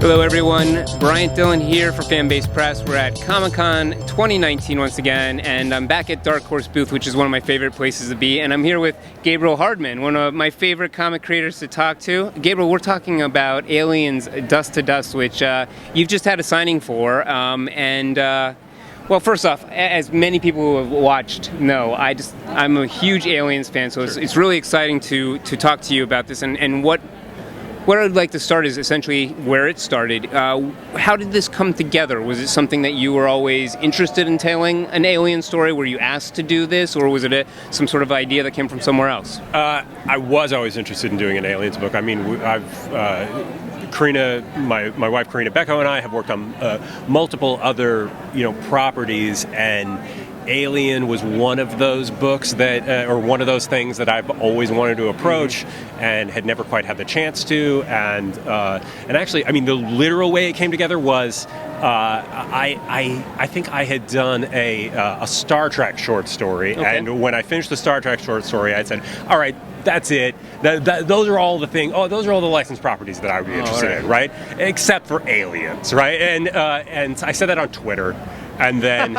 Hello everyone, Bryant Dillon here for Fanbase Press. We're at Comic-Con 2019 once again, and I'm back at Dark Horse booth, which is one of my favorite places to be, and I'm here with Gabriel Hardman, one of my favorite comic creators to talk to. Gabriel, we're talking about Aliens Dust to Dust, which you've just had a signing for, well, first off, as many people who have watched know, I'm a huge Aliens fan, so it's really exciting to talk to you about this, and what I'd like to start is essentially where it started. How did this come together? Was it something that you were always interested in telling an alien story? Were you asked to do this, or was it some sort of idea that came from somewhere else? I was always interested in doing an aliens book. I mean, Karina, my wife Karina Becco, and I have worked on multiple other properties, and Alien was one of those books or one of those things that I've always wanted to approach and had never quite had the chance to. And actually, I mean, the literal way it came together was I think I had done a Star Trek short story, and when I finished the Star Trek short story, I said, "All right, that's it. Those are all the things. Oh, those are all the licensed properties that I would be interested in, right? Except for aliens, right?" And I said that on Twitter. And then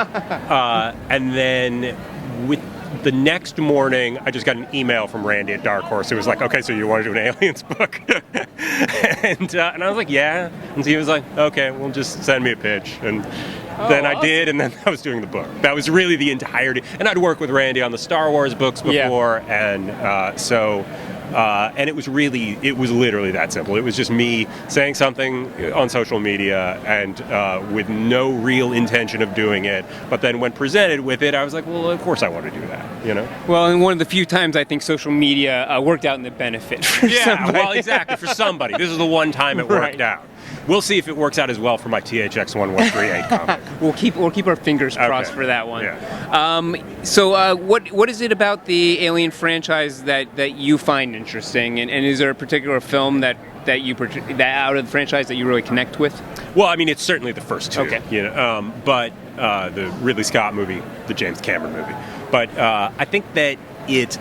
with the next morning, I just got an email from Randy at Dark Horse. It was like, "Okay, so you want to do an aliens book?" and I was like, "Yeah." And he was like, "Okay, well, just send me a pitch." And then I did, and then I was doing the book. That was really the entirety. And I'd worked with Randy on the Star Wars books before, and and it was literally that simple. It was just me saying something on social media and with no real intention of doing it. But then when presented with it, I was like, well, of course I want to do that, Well, and one of the few times I think social media worked out in the benefit for somebody. Well, exactly, for somebody. This is the one time it worked out. We'll see if it works out as well for my THX 1138 comic. We'll keep our fingers crossed for that one. Yeah. So what is it about the Alien franchise that you find interesting, and is there a particular film that out of the franchise that you really connect with? Well, I mean, it's certainly the first two. Okay. But the Ridley Scott movie, the James Cameron movie. But I think that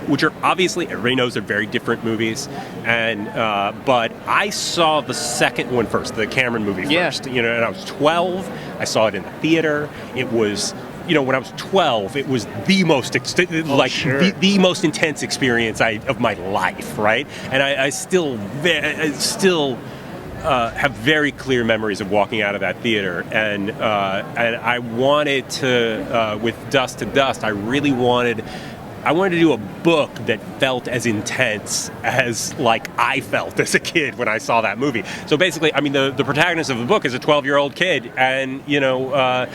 which are obviously, everybody knows they're very different movies, but I saw the second one first, the Cameron movie first. And I was 12. I saw it in the theater. It was, when I was 12, it was the most the most intense experience of my life, right? And I still have very clear memories of walking out of that theater, and I wanted to, with Dust to Dust, I wanted to do a book that felt as intense as I felt as a kid when I saw that movie. So basically, I mean, the protagonist of the book is a 12-year-old kid, and I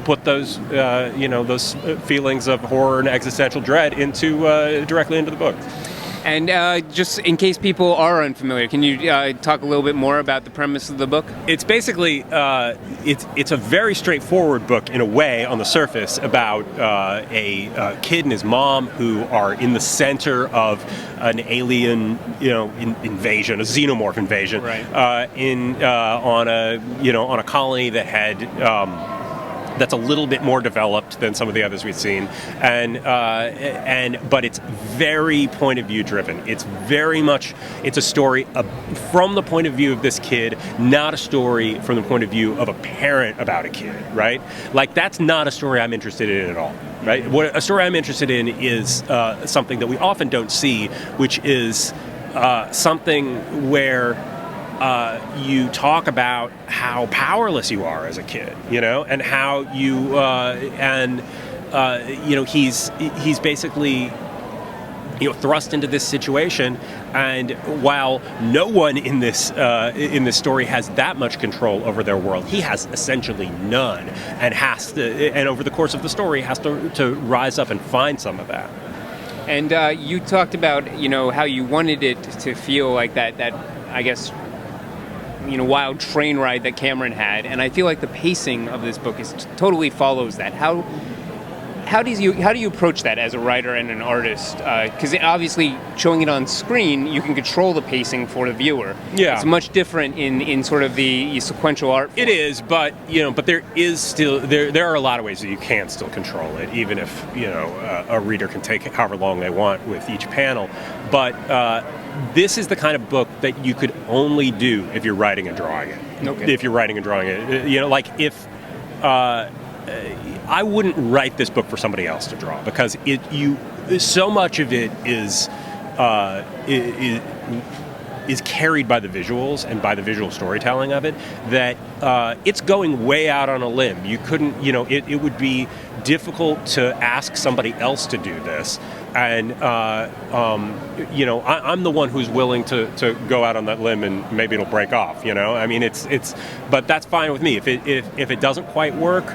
put those those feelings of horror and existential dread directly into the book. And just in case people are unfamiliar, can you talk a little bit more about the premise of the book? It's basically it's a very straightforward book in a way on the surface about a kid and his mom who are in the center of an alien invasion, a xenomorph invasion, right. On a colony that had. That's a little bit more developed than some of the others we've seen, but it's very point of view driven. It's a story from the point of view of this kid, not a story from the point of view of a parent about a kid, right? That's not a story I'm interested in at all, right? What a story I'm interested in is something that we often don't see, which is something where you talk about how powerless you are as a kid, and how he's basically thrust into this situation, and while no one in this story has that much control over their world, he has essentially none, and over the course of the story has to rise up and find some of that. And you talked about how you wanted it to feel like that I guess wild train ride that Cameron had, and I feel like the pacing of this book totally follows that. how do you approach that as a writer and an artist? Because obviously, showing it on screen, you can control the pacing for the viewer. Yeah, it's much different in sort of the sequential art form. It is, but there is still there are a lot of ways that you can still control it, even if a reader can take however long they want with each panel. But this is the kind of book that you could only do if you're writing and drawing it. Okay. If you're writing and drawing it, like if. I wouldn't write this book for somebody else to draw, because so much of it is carried by the visuals and by the visual storytelling of it, that it's going way out on a limb. You couldn't, it would be difficult to ask somebody else to do this. And, I'm the one who's willing to go out on that limb, and maybe it'll break off, I mean, but that's fine with me. If it doesn't quite work,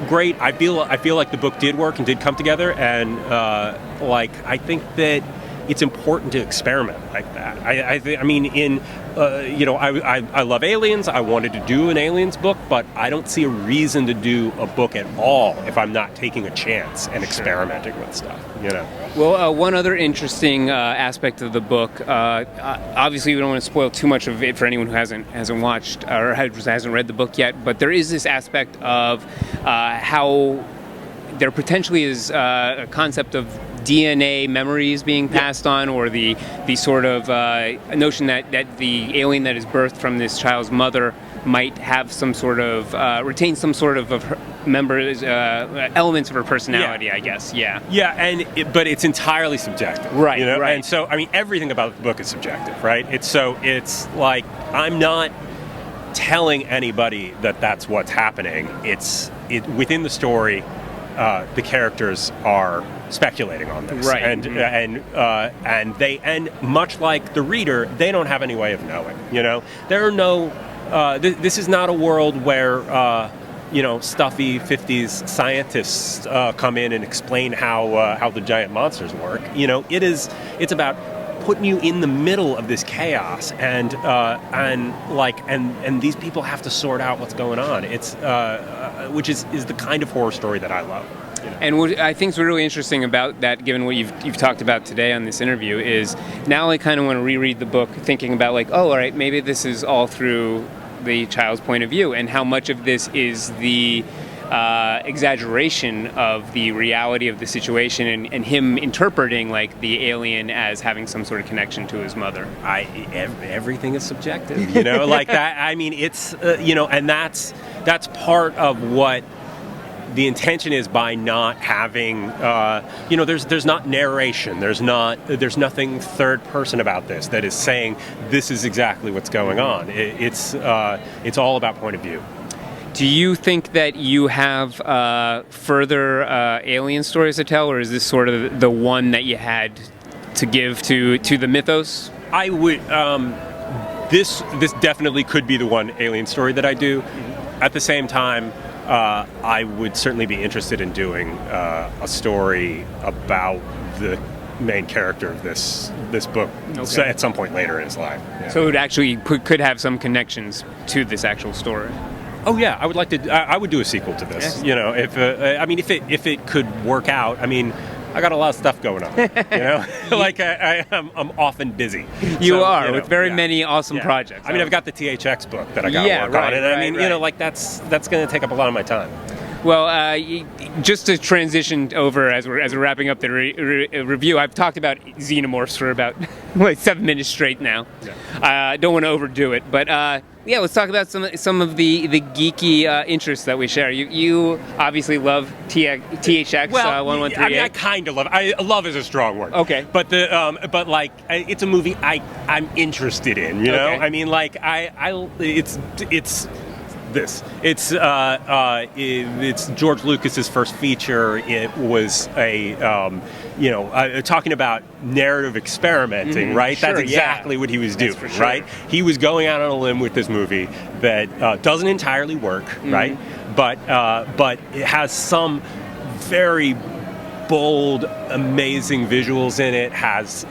great. I feel like the book did work and did come together, and I think that it's important to experiment like that. I love aliens. I wanted to do an aliens book, but I don't see a reason to do a book at all if I'm not taking a chance and experimenting with stuff. Well, one other interesting aspect of the book. Obviously, we don't want to spoil too much of it for anyone who hasn't watched or hasn't read the book yet. But there is this aspect of how there potentially is a concept of DNA memories being passed on, or the sort of notion that the alien that is birthed from this child's mother might have some sort of retain some sort of her members elements of her personality. I guess. Yeah, but it's entirely subjective, right? Right. And so, I mean, everything about the book is subjective, right? It's like I'm not telling anybody that that's what's happening. It's within the story. The characters are speculating on this, right? And much like the reader, they don't have any way of knowing. There are no. This is not a world where stuffy 50s scientists come in and explain how the giant monsters work. It's about putting you in the middle of this chaos, and these people have to sort out what's going on. It's which is the kind of horror story that I love. And what I think is really interesting about that, given what you've talked about today on this interview, is now I kind of want to reread the book, thinking about all right, maybe this is all through the child's point of view, and how much of this is the exaggeration of the reality of the situation, and him interpreting the alien as having some sort of connection to his mother. Everything is subjective, like that. I mean, it's and that's part of what the intention is by not having there's not narration, there's nothing third person about this that is saying this is exactly what's going on. It's all about point of view. Do you think that you have further alien stories to tell, or is this sort of the one that you had to give to the mythos? I would. This definitely could be the one alien story that I do. At the same time, I would certainly be interested in doing a story about the main character of this book at some point later in his life. Yeah. So it actually could have some connections to this actual story. Oh yeah, I would like to. I would do a sequel to this. Yeah. If it could work out. I mean, I got a lot of stuff going on. I'm often busy. You are with very many awesome projects. I mean, I've got the THX book that I got to work on, and that's going to take up a lot of my time. Well, just to transition over as we're wrapping up the review, I've talked about xenomorphs for about 7 minutes straight now. I don't want to overdo it, but let's talk about some of the geeky interests that we share. You obviously love THX 1138. I mean, I kind of love it. Love is a strong word. Okay, but it's a movie I'm interested in. You know, I mean, it's. This. It's George Lucas's first feature. It was talking about narrative experimenting, right? Sure, that's exactly what he was doing, right? He was going out on a limb with this movie that doesn't entirely work, right? But it has some very bold, amazing visuals in it. Has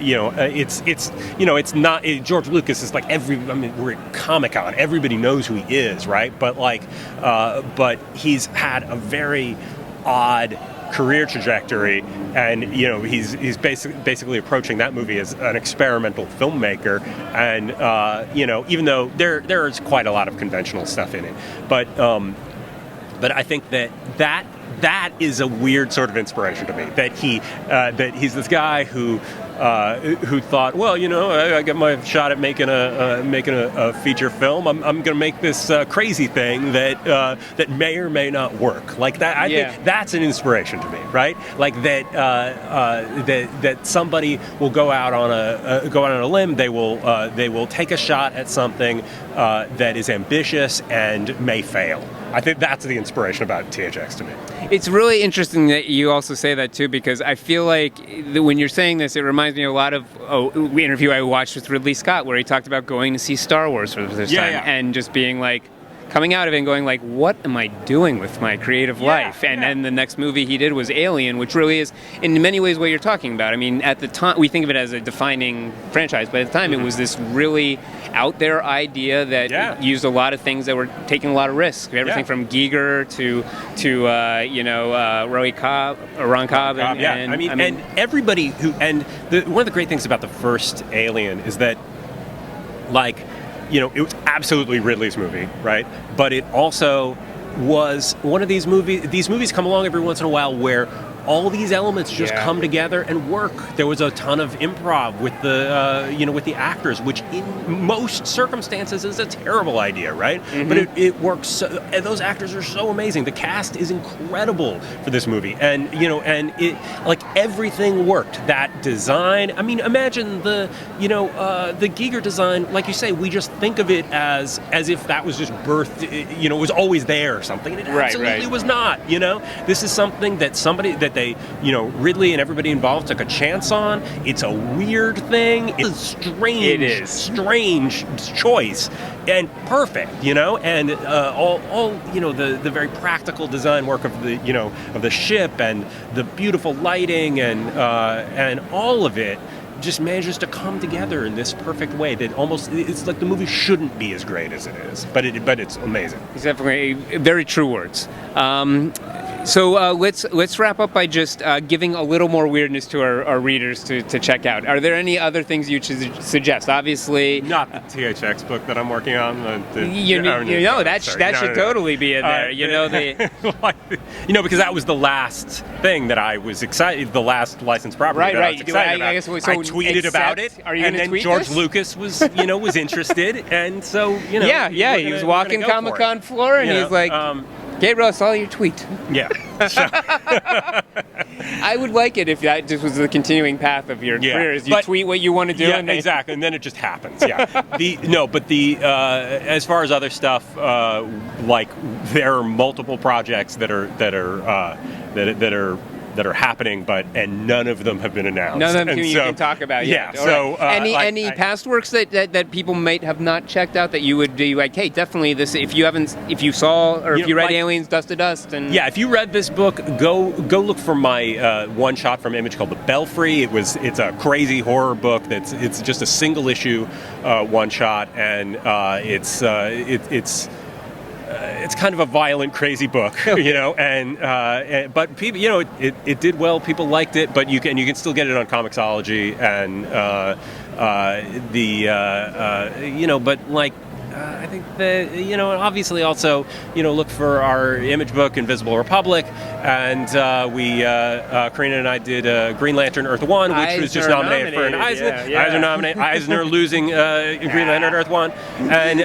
it's not George Lucas is we're at Comic-Con, everybody knows who he is, right? But he's had a very odd career trajectory, and he's basically approaching that movie as an experimental filmmaker, and even though there is quite a lot of conventional stuff in it, but I think that is a weird sort of inspiration to me, that he's this guy who thought, well, I got my shot at making a feature film. I'm going to make this crazy thing that may or may not work. Like that, I think that's an inspiration to me, right? Like that somebody will go out on a limb. They will take a shot at something that is ambitious and may fail. I think that's the inspiration about THX to me. It's really interesting that you also say that too, because I feel like when you're saying this, it reminds me a lot of an interview I watched with Ridley Scott, where he talked about going to see Star Wars for the first time and just being like, coming out of it and going like, what am I doing with my creative life? And then the next movie he did was Alien, which really is, in many ways, what you're talking about. I mean, at the time, we think of it as a defining franchise, but at the time it was this really out there idea that used a lot of things that were taking a lot of risks. Everything from Giger to Ron Cobb. And everybody one of the great things about the first Alien is that, like, it was absolutely Ridley's movie, right? But it also was one of these movies. These movies come along every once in a while where all these elements just come together and work. There was a ton of improv with the actors, which in most circumstances is a terrible idea, right? Mm-hmm. But it works. And those actors are so amazing. The cast is incredible for this movie, and it, like, everything worked. That design. I mean, imagine the Giger design. Like you say, we just think of it as if that was just birthed. It was always there or something, and it absolutely was not. This is something that Ridley and everybody involved took a chance on. It's a weird thing. It's a strange choice, and perfect, and all the very practical design work of the ship and the beautiful lighting and all of it just manages to come together in this perfect way that it's like the movie shouldn't be as great as it is, but it's amazing. It's definitely very true words. So let's wrap up by just giving a little more weirdness to our readers to check out. Are there any other things you should suggest? Obviously, not the THX book that I'm working on. That should totally be in there. Because that was the last thing that I was excited. The last licensed property that I was excited about. I guess, I tweeted about it, and then George Lucas was interested, and so he was walking Comic-Con floor, and he's like, Gabriel, I saw your tweet. Yeah. I would like it if that just was the continuing path of your career. Is you tweet what you want to do. Yeah, exactly, and then it just happens. Yeah. As far as other stuff, like, there are multiple projects that are happening, and none of them have been announced. None of them you can talk about yet. Yeah. So any past works that people might have not checked out that you would be like, hey, definitely this. If you saw or if you read Aliens, Dust to Dust, and if you read this book, go look for my one shot from Image called The Belfry. It's a crazy horror book it's just a single issue one shot, and it's kind of a violent, crazy book, but people, it did well. People liked it, but you can still get it on Comixology, and but like. I think that, obviously also, look for our Image book, Invisible Republic, and Karina and I did Green Lantern Earth 1, which was just nominated for an Eisner. Eisner-nominated, Eisner losing Green Lantern Earth 1, and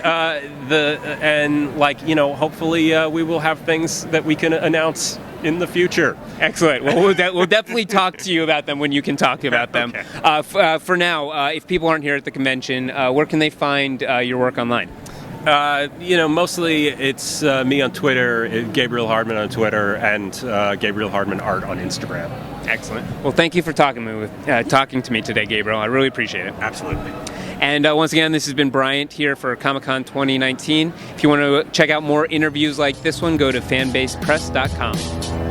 hopefully we will have things that we can announce in the future. Excellent. Well, we'll definitely talk to you about them when you can talk about them. Okay. For now, if people aren't here at the convention, where can they find your work online? Mostly it's me on Twitter, Gabriel Hardman on Twitter, and Gabriel Hardman Art on Instagram. Excellent. Well, thank you for talking to me today, Gabriel. I really appreciate it. Absolutely. And once again, this has been Bryant here for Comic-Con 2019. If you want to check out more interviews like this one, go to fanbasepress.com.